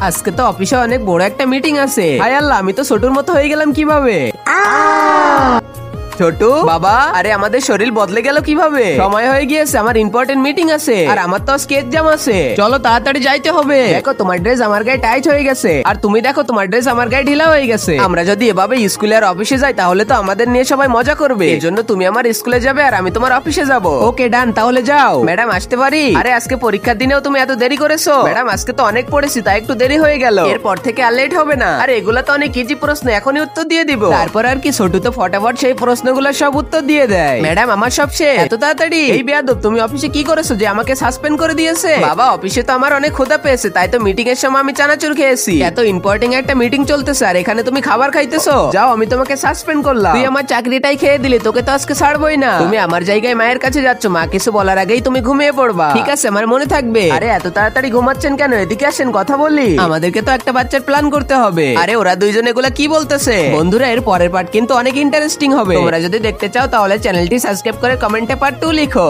আজকে তো অফিসে অনেক বড় একটা মিটিং আছে। হায় আল্লাহ, আমি তো ছোটুর মতো হয়ে গেলাম কিভাবে? ছোটু বাবা, আরে আমাদের শরীর বদলে গেল কিভাবে? সময় হয়ে গিয়েছে, আমার ইম্পর্টেন্ট মিটিং আছে আর আমার তো আজকে এক্সাম আছে। চলো তাড়াতাড়ি যাইতে হবে। দেখো তোমার ড্রেস আমার গায়ে টাইট হয়ে গেছে আর তুমি দেখো তোমার ড্রেস আমার গায়ে ঢিলা হয়ে গেছে। আমরা যদি এভাবে স্কুলে আর অফিসে যাই তাহলে তো আমাদের নিয়ে সবাই মজা করবে। এজন্য তুমি আমার স্কুলে যাবে আর আমি তোমার অফিসে যাব। ওকে ডান, তাহলে যাও। ম্যাডাম আসতে পারি? আরে আজকে পরীক্ষার দিনেও তুমি এত দেরি করেছো? ম্যাডাম আজকে তো অনেক পড়েছি তাই একটু দেরি হয়ে গেল। এরপর থেকে আর লেট হবে না। আরে এগুলা তো অনেক ইজি প্রশ্ন, এখনই উত্তর দিয়ে দিব। তারপর আর কি, ছোটু তো ফটাফট সেই প্রশ্নগুলো সব উত্তর দিয়ে দেয়। ম্যাডাম আমার সব শেষ। এত তাড়াতাড়ি? এই বেয়াদব, তুমি অফিসে কি করেছো যে আমাকে সাসপেন্ড করে দিয়েছে? বাবা অফিসে তো আমার অনেক ক্ষুধা পেয়েছে তাই তো মিটিং এর সময় আমি চানাচুর খেয়েছি। এত ইম্পর্টেন্ট একটা মিটিং চলতেছে আর এখানে তুমি খাবার খাইতেছো? যাও, আমি তোমাকে সাসপেন্ড করলাম। তুই আমার চাকরিটাই খেয়ে দিলি, তোকে তো আজকে ছাড়বই না। তুমি আমার জায়গায় মায়ের কাছে যাচ্ছ, মা কিছু বলার আগেই তুমি ঘুমিয়ে পড়বা। ঠিক আছে, আমার মনে থাকবে। আরে এত তাড়াতাড়ি ঘুমাচ্ছেন কেন? এদিকে আসেন, কথা বলি। আমাদেরকে তো একটা বাচ্চার প্ল্যান করতে হবে। আরে ওরা দুইজন এগুলা কি বলতেছে? বন্ধুরা, এর পরের পার্ট কিন্তু অনেক ইন্টারেস্টিং হবে। তোমরা যদি দেখতে চাও তাহলে চ্যানেলটি সাবস্ক্রাইব করে কমেন্টে পার্ট 2 লিখো।